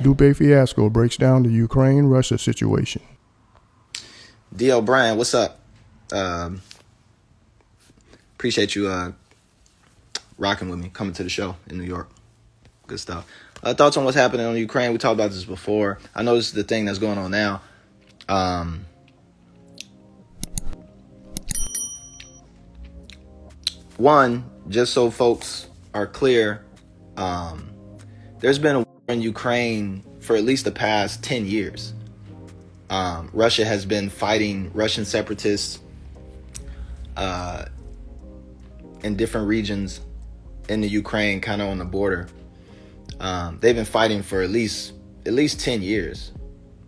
Lupe Fiasco breaks down the Ukraine-Russia situation. D.L. Bryan, what's up? Appreciate you rocking with me, coming to the show in New York. Good stuff. Thoughts on what's happening on Ukraine? We talked about this before. I know this is the thing that's going on now. One, just so folks are clear, there's been a war in Ukraine for at least the past 10 years. Russia has been fighting Russian separatists in different regions in the Ukraine, kind of on the border. They've been fighting for at least 10 years.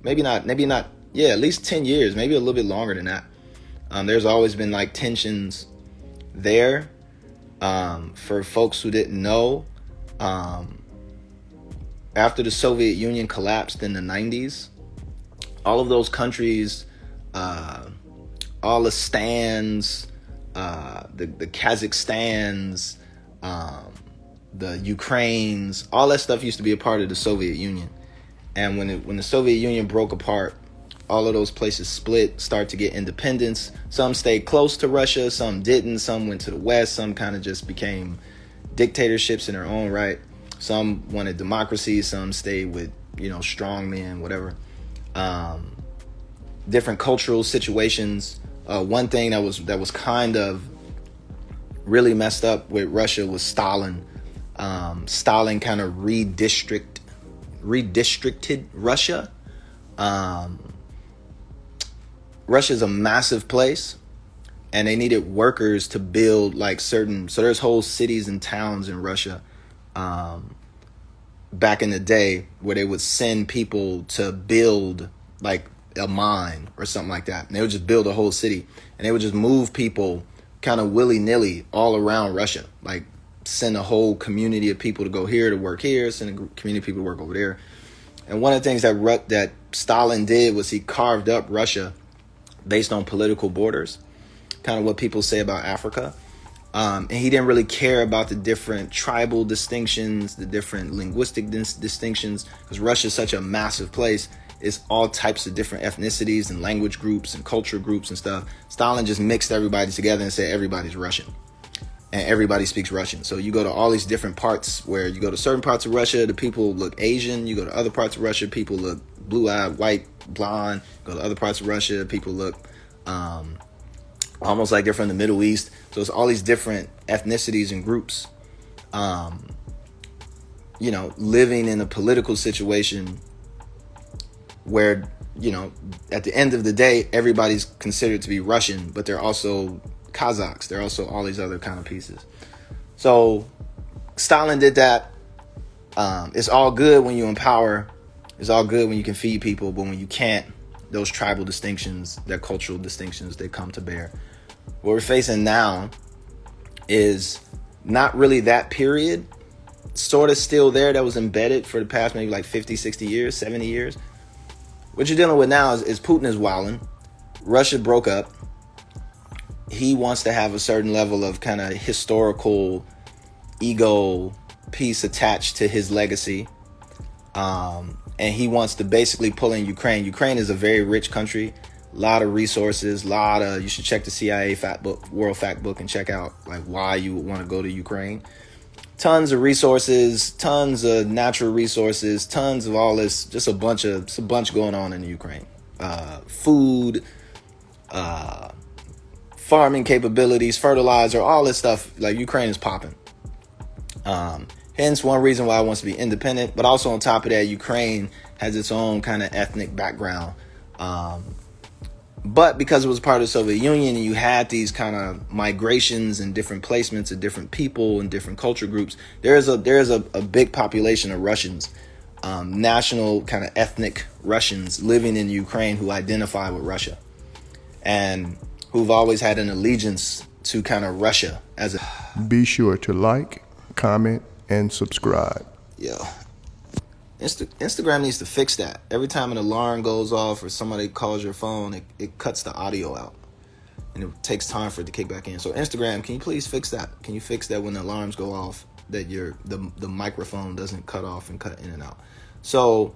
Maybe not, yeah, at least 10 years, maybe a little bit longer than that. There's always been like tensions there. For folks who didn't know, after the Soviet Union collapsed in the 90s, all of those countries, all the Stans, the Kazakhstans, the Ukraines, all that stuff used to be a part of the Soviet Union. And when the Soviet Union broke apart, all of those places split, start to get independence. Some stayed close to Russia, some didn't. Some went to the West. Some kind of just became dictatorships in their own right. Some wanted democracy. Some stayed with, strong men, whatever. Different cultural situations. One thing that was kind of really messed up with Russia was Stalin. Stalin kind of redistricted Russia. Russia's a massive place, and they needed workers to build so there's whole cities and towns in Russia back in the day where they would send people to build like a mine or something like that. And they would just build a whole city, and they would just move people kind of willy-nilly all around Russia, like send a whole community of people to go here to work here, send a community of people to work over there. And one of the things that Stalin did was he carved up Russia based on political borders, kind of what people say about Africa. And he didn't really care about the different tribal distinctions, the different linguistic distinctions, because Russia is such a massive place. It's all types of different ethnicities and language groups and culture groups and stuff. Stalin just mixed everybody together and said everybody's Russian. And everybody speaks Russian. So you go to all these different parts where you go to certain parts of Russia, the people look Asian. You go to other parts of Russia, people look blue-eyed, white, blonde. You go to other parts of Russia, people look almost like they're from the Middle East. So it's all these different ethnicities and groups, living in a political situation where, at the end of the day, everybody's considered to be Russian, but they're also Kazakhs. They're also all these other kind of pieces. So Stalin did that. It's all good when you empower. It's all good when you can feed people, but when you can't, those tribal distinctions, their cultural distinctions, they come to bear. What we're facing now is not really that period, sort of still there, that was embedded for the past maybe like 50, 60 years, 70 years. What you're dealing with now is Putin is wilding. Russia broke up. He wants to have a certain level of kind of historical ego piece attached to his legacy. And he wants to basically pull in Ukraine. Ukraine is a very rich country, a lot of resources, you should check the CIA World Fact Book and check out like why you would want to go to Ukraine. Tons of resources, tons of natural resources, tons of all this, just a bunch going on in the Ukraine. Food, farming capabilities, fertilizer, all this stuff, like Ukraine is popping. Hence one reason why it wants to be independent, but also on top of that, Ukraine has its own kind of ethnic background. But because it was part of the Soviet Union and you had these kind of migrations and different placements of different people and different culture groups, there is a big population of Russians, national kind of ethnic Russians living in Ukraine who identify with Russia and who've always had an allegiance to kind of Russia as a... Be sure to like, comment, and subscribe. Yeah. Instagram needs to fix that. Every time an alarm goes off or somebody calls your phone, it cuts the audio out. And it takes time for it to kick back in. So Instagram, can you please fix that? Can you fix that when the alarms go off, that the microphone doesn't cut off and cut in and out? So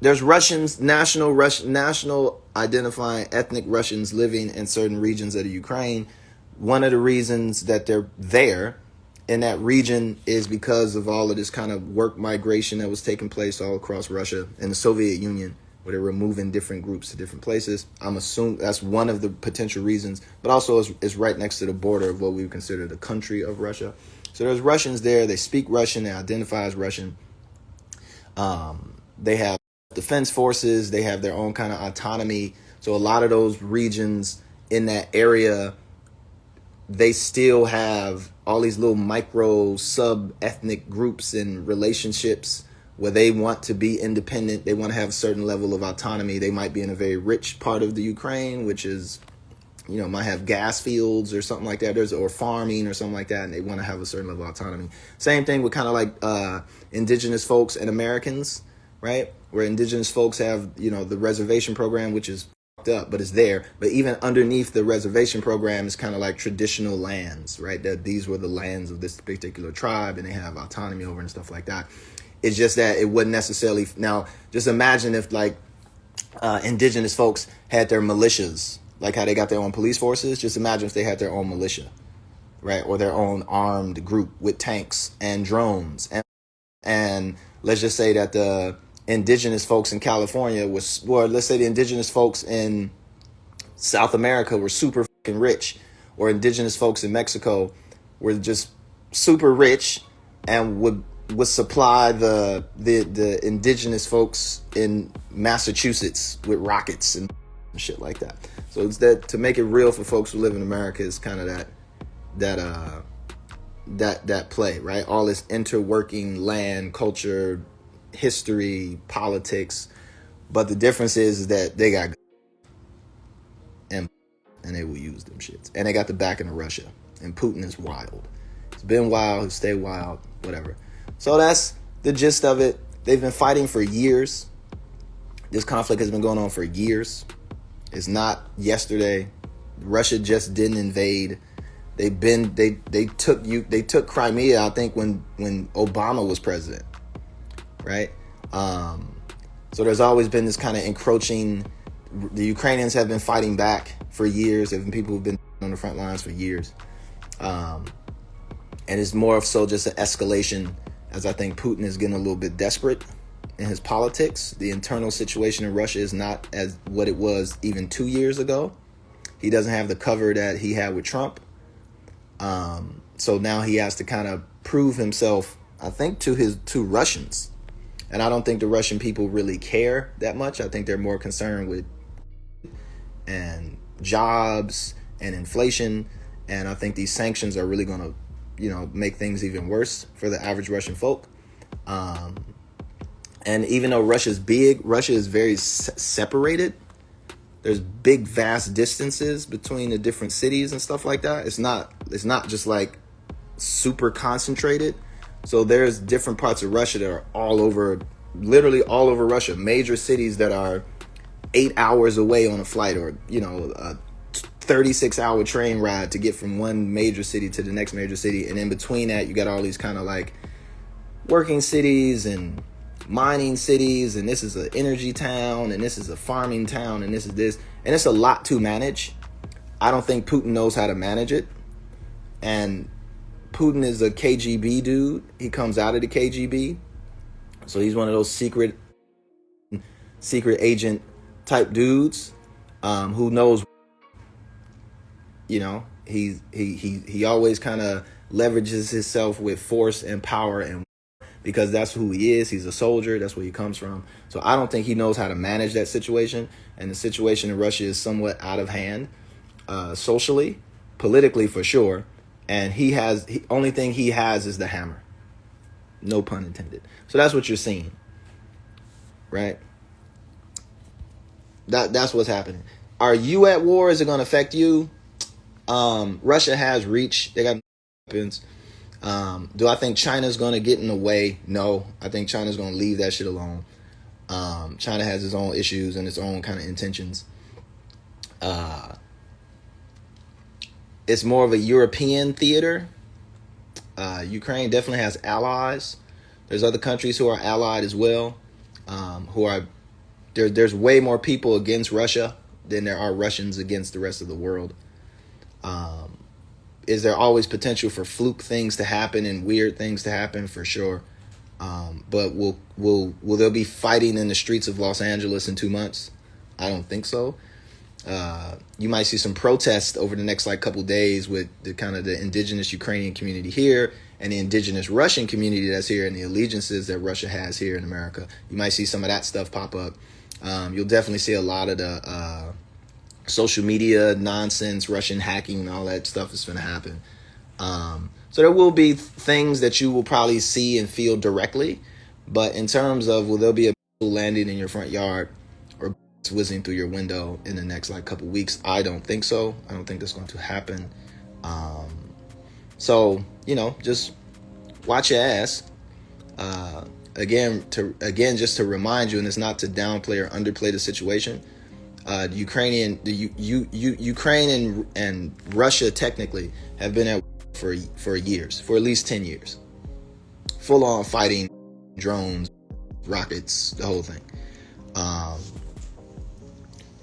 There's Russians, national identifying ethnic Russians living in certain regions of the Ukraine. One of the reasons that they're there in that region is because of all of this kind of work migration that was taking place all across Russia and the Soviet Union, where they were moving different groups to different places. I'm assuming that's one of the potential reasons, but also it's right next to the border of what we would consider the country of Russia. So there's Russians there. They speak Russian. They identify as Russian. They have defense forces. They have their own kind of autonomy. So a lot of those regions in that area, they still have all these little micro sub-ethnic groups and relationships where they want to be independent. They want to have a certain level of autonomy. They might be in a very rich part of the Ukraine, which is, might have gas fields or something like that. Or farming or something like that. And they want to have a certain level of autonomy. Same thing with kind of like indigenous folks and Americans, right? Where indigenous folks have, the reservation program, which is up, but it's there. But even underneath the reservation program is kind of like traditional lands, right? That these were the lands of this particular tribe and they have autonomy over and stuff like that. It's just that it wouldn't necessarily. Now, just imagine if like indigenous folks had their militias, like how they got their own police forces. Just imagine if they had their own militia, right? Or their own armed group with tanks and drones. And let's just say that the indigenous folks in California let's say the indigenous folks in South America were super fucking rich, or indigenous folks in Mexico were just super rich and would supply the indigenous folks in Massachusetts with rockets and shit like that. So it's that, to make it real for folks who live in America, is kind of that play, right? All this interworking land, culture, history, politics, but the difference is that they got and they will use them shits, and they got the backing of Russia, and Putin is wild. It's been wild, he'll stay wild, whatever. So that's the gist of it. They've been fighting for years. This conflict has been going on for years. It's not yesterday. Russia just didn't invade. They took Crimea, I think, when Obama was president, right? So there's always been this kind of encroaching. The Ukrainians have been fighting back for years. There have been people who've been on the front lines for years, and it's more of so just an escalation, as I think Putin is getting a little bit desperate in his politics. The internal situation in Russia is not as what it was even 2 years ago. He doesn't have the cover that he had with Trump. So now he has to kind of prove himself, I think, to Russians. And I don't think the Russian people really care that much. I think they're more concerned with and jobs and inflation. And I think these sanctions are really going to, make things even worse for the average Russian folk. And even though Russia is big, Russia is very separated. There's big, vast distances between the different cities and stuff like that. It's not just like super concentrated. So there's different parts of Russia that are literally all over Russia. Major cities that are 8 hours away on a flight, or, a 36-hour train ride to get from one major city to the next major city. And in between that, you got all these kind of like working cities and mining cities, and this is an energy town, and this is a farming town, and this is this. And it's a lot to manage. I don't think Putin knows how to manage it. And Putin is a KGB dude. He comes out of the KGB. So he's one of those secret agent type dudes who knows, he always kind of leverages himself with force and power, and because that's who he is. He's a soldier. That's where he comes from. So I don't think he knows how to manage that situation. And the situation in Russia is somewhat out of hand, socially, politically for sure. And only thing he has is the hammer. No pun intended. So that's what you're seeing, right? That's what's happening. Are you at war? Is it going to affect you? Russia has reach. They got weapons. Do I think China's going to get in the way? No. I think China's going to leave that shit alone. China has its own issues and its own kind of intentions. It's more of a European theater. Ukraine definitely has allies. There's other countries who are allied as well, who are there's way more people against Russia than there are Russians against the rest of the world. Is there always potential for fluke things to happen and weird things to happen? For sure. But will there be fighting in the streets of Los Angeles in 2 months? I don't think so. You might see some protests over the next couple days with the kind of the indigenous Ukrainian community here and the indigenous Russian community that's here and the allegiances that Russia has here in America. You might see some of that stuff pop up. You'll definitely see a lot of the social media nonsense, Russian hacking, and all that stuff is going to happen. So there will be things that you will probably see and feel directly. But in terms of will there be a landing in your front yard or whizzing through your window in the next couple weeks, I don't think so. I don't think that's going to happen. So, just watch your ass. Again, just to remind you, and it's not to downplay or underplay the situation. Ukraine and Russia technically have been at for years, for at least 10 years, full on fighting, drones, rockets, the whole thing.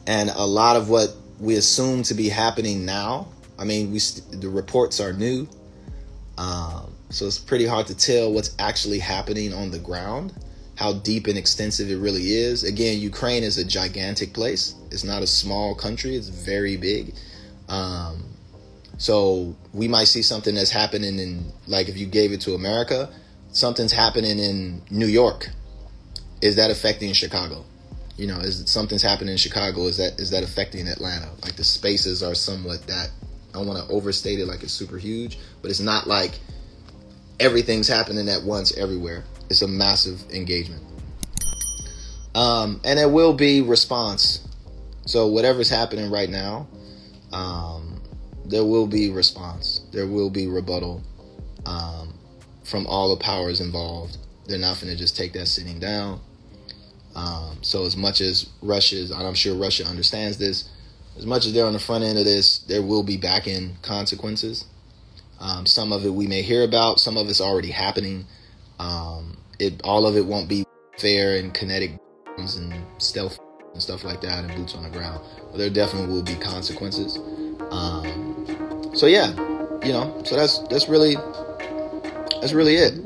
And a lot of what we assume to be happening now, the reports are new. So it's pretty hard to tell what's actually happening on the ground, how deep and extensive it really is. Again, Ukraine is a gigantic place. It's not a small country. It's very big. So we might see something that's happening in, if you gave it to America, something's happening in New York. Is that affecting Chicago? Something's happening in Chicago. Is that affecting Atlanta? The spaces are somewhat that, I don't want to overstate it it's super huge, but it's not like everything's happening at once everywhere. It's a massive engagement. And there will be response. So whatever's happening right now, there will be response. There will be rebuttal from all the powers involved. They're not going to just take that sitting down. So as much as and I'm sure Russia understands this, as much as they're on the front end of this, there will be back end consequences. Some of it we may hear about. Some of it's already happening. All of it won't be fair and kinetic and stealth and stuff like that and boots on the ground. But there definitely will be consequences. So yeah, so that's really it.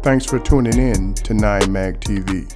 Thanks for tuning in to 9 Mag TV.